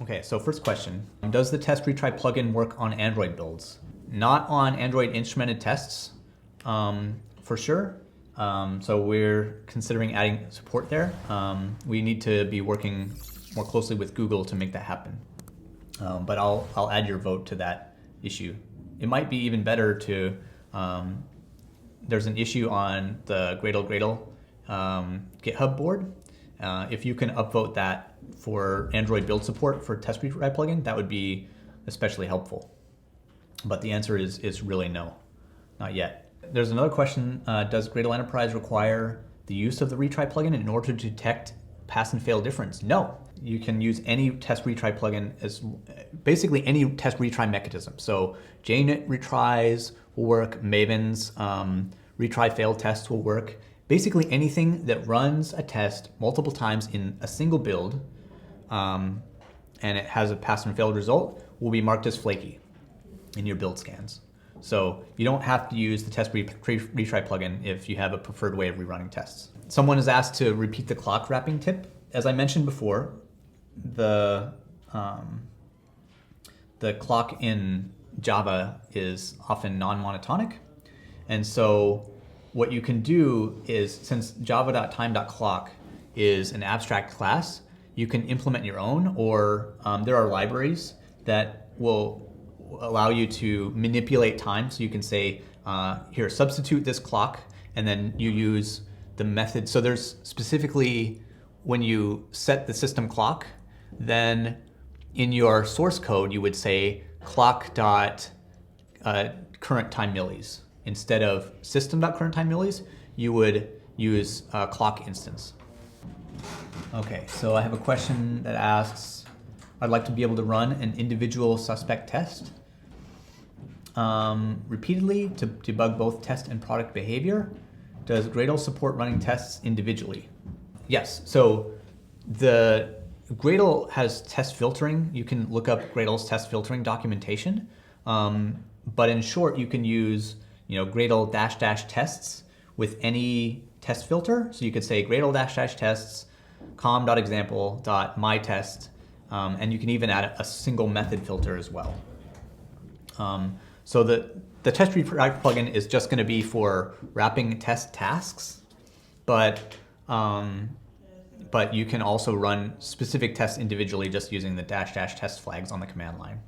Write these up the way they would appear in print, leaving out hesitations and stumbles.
Okay, so first question. Does the Test Retry plugin work on Android builds? Not on Android instrumented tests, for sure. So we're considering adding support there. We need to be working more closely with Google to make that happen. But I'll add your vote to that issue. It might be even better to, there's an issue on the Gradle GitHub board. If you can upvote that for Android build support for Test Retry plugin, that would be especially helpful. But the answer is really no, not yet. There's another question, does Gradle Enterprise require the use of the retry plugin in order to detect pass and fail difference? No, you can use any test retry plugin as basically any test retry mechanism. So JUnit retries will work, Maven's retry fail test will work. Basically anything that runs a test multiple times in a single build and it has a pass and failed result will be marked as flaky in your build scans. So you don't have to use the Test Retry plugin if you have a preferred way of rerunning tests. Someone is asked to repeat the clock wrapping tip. As I mentioned before, the clock in Java is often non-monotonic. And so what you can do is, since java.time.clock is an abstract class, you can implement your own, or there are libraries that will allow you to manipulate time. So you can say, here, substitute this clock, and then you use the method. So there's specifically, when you set the system clock, then in your source code, you would say clock.current time millis. Instead of system.current time millis, you would use clock instance. Okay, so I have a question that asks, I'd like to be able to run an individual suspect test repeatedly to debug both test and product behavior. Does Gradle support running tests individually? Yes, so the Gradle has test filtering. You can look up Gradle's test filtering documentation. But in short, you can use Gradle -- tests with any test filter. So you could say Gradle -- tests com.example.mytest, and you can even add a single method filter as well. So the Test Retry plugin is just going to be for wrapping test tasks, but you can also run specific tests individually just using the -- test flags on the command line.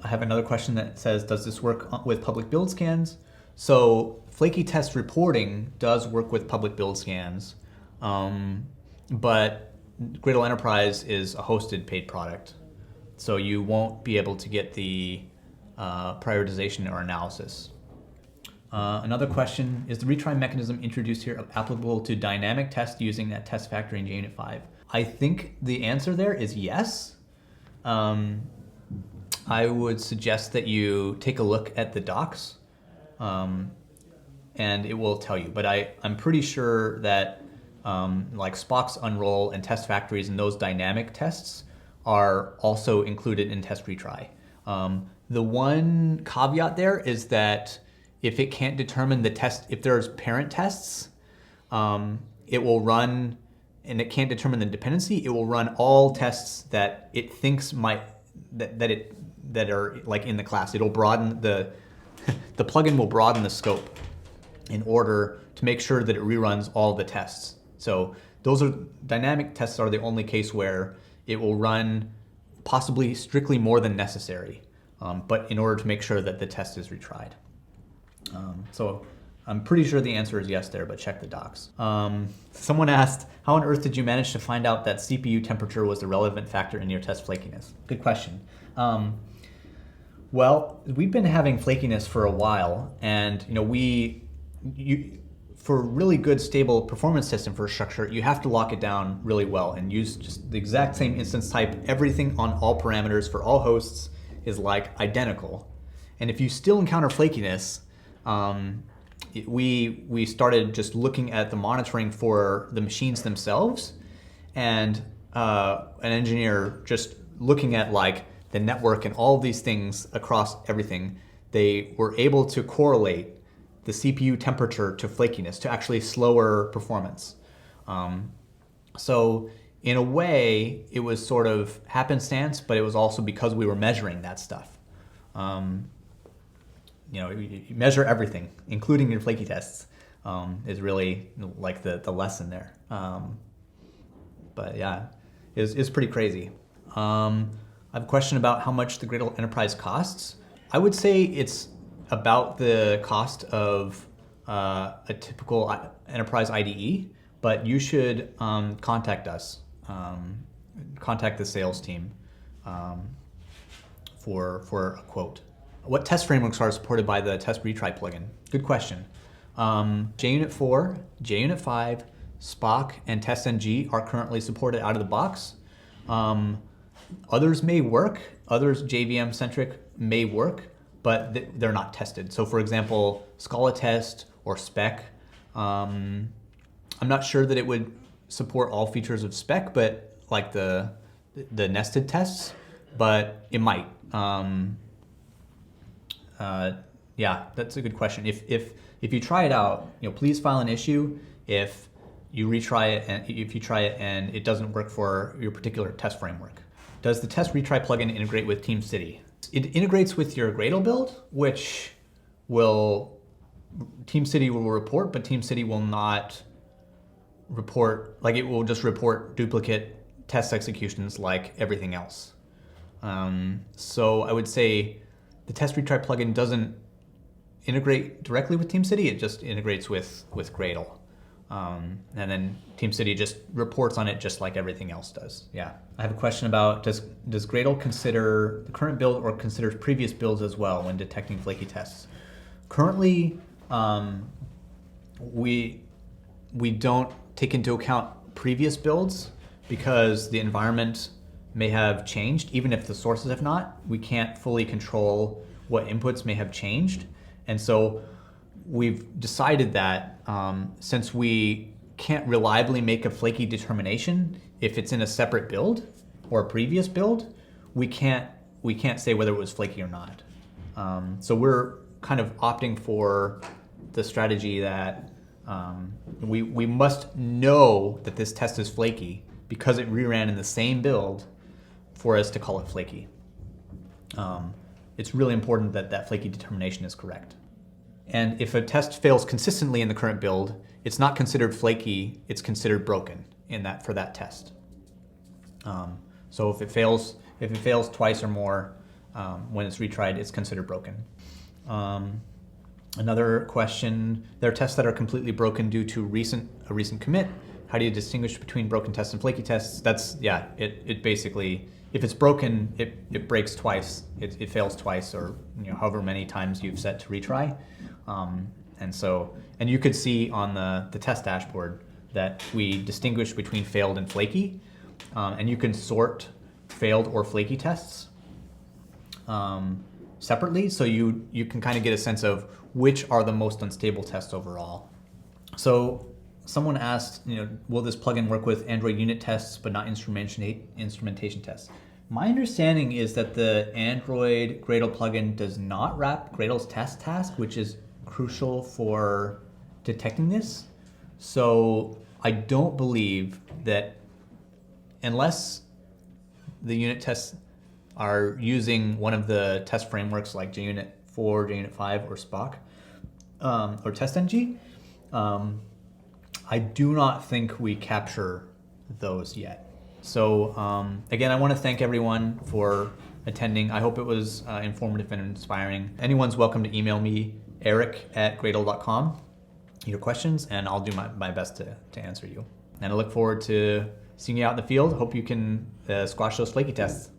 I have another question that says, does this work with public build scans? So Flaky test reporting does work with public build scans, but Gradle Enterprise is a hosted paid product, so you won't be able to get the prioritization or analysis. Another question, is the retry mechanism introduced here applicable to dynamic tests using that Testfactory JUnit 5? I think the answer there is yes. I would suggest that you take a look at the docs, and it will tell you. But I'm pretty sure that like Spock's unroll and test factories and those dynamic tests are also included in Test Retry. The one caveat there is that if it can't determine the test, if there's parent tests, it will run, and it can't determine the dependency, it will run all tests that it thinks might, that are like in the class. It'll broaden the plugin will broaden the scope in order to make sure that it reruns all the tests. So those are dynamic tests are the only case where it will run possibly strictly more than necessary, but in order to make sure that the test is retried. So I'm pretty sure the answer is yes there, but check the docs. Someone asked, how on earth did you manage to find out that CPU temperature was the relevant factor in your test flakiness? Good question. Well, we've been having flakiness for a while, and for really good stable performance test infrastructure, you have to lock it down really well and use just the exact same instance type. Everything on all parameters for all hosts is like identical. And if you still encounter flakiness, we started just looking at the monitoring for the machines themselves, and an engineer just looking at like the network and all of these things across everything, they were able to correlate the CPU temperature to flakiness, to actually slower performance. So in a way, it was sort of happenstance, but it was also because we were measuring that stuff. You measure everything, including your flaky tests, is really like the lesson there. But yeah, it's pretty crazy. I have a question about how much the Gradle Enterprise costs. I would say it's about the cost of a typical enterprise IDE, but you should contact us, contact the sales team for a quote. What test frameworks are supported by the Test Retry plugin? Good question. JUnit 4, JUnit 5, Spock, and TestNG are currently supported out of the box. Others may work, others JVM-centric may work, but they're not tested. So for example, Scala test or spec, I'm not sure that it would support all features of spec, but like the nested tests, but it might. Yeah, that's a good question. If you try it out, please file an issue if you retry it and if you try it and it doesn't work for your particular test framework. Does the Test Retry plugin integrate with TeamCity? It integrates with your Gradle build, which TeamCity will report, but TeamCity will not report, like it will just report duplicate test executions like everything else. So I would say the Test Retry plugin doesn't integrate directly with TeamCity, it just integrates with Gradle. And then TeamCity just reports on it just like everything else does. Yeah. I have a question about, does Gradle consider the current build or considers previous builds as well when detecting flaky tests? Currently, we don't take into account previous builds because the environment may have changed, even if the sources have not. We can't fully control what inputs may have changed. And so we've decided that since we can't reliably make a flaky determination if it's in a separate build or a previous build, we can't say whether it was flaky or not. So we're kind of opting for the strategy that we must know that this test is flaky because it reran in the same build for us to call it flaky. It's really important that that flaky determination is correct. And if a test fails consistently in the current build, it's not considered flaky, it's considered broken for that test. So if it fails twice or more when it's retried, it's considered broken. Another question, there are tests that are completely broken due to a recent commit. How do you distinguish between broken tests and flaky tests? It basically, if it's broken, it breaks twice, it fails twice, or however many times you've set to retry. And you could see on the test dashboard that we distinguish between failed and flaky, and you can sort failed or flaky tests separately, so you can kind of get a sense of which are the most unstable tests overall. So someone asked, will this plugin work with Android unit tests but not instrumentation tests? My understanding is that the Android Gradle plugin does not wrap Gradle's test task, which is crucial for detecting this. So I don't believe that unless the unit tests are using one of the test frameworks like JUnit 4, JUnit 5, or Spock, or TestNG, I do not think we capture those yet. So again, I want to thank everyone for attending. I hope it was informative and inspiring. Anyone's welcome to email me, eric@gradle.com, your questions, and I'll do my best to answer you. And I look forward to seeing you out in the field. Hope you can squash those flaky tests.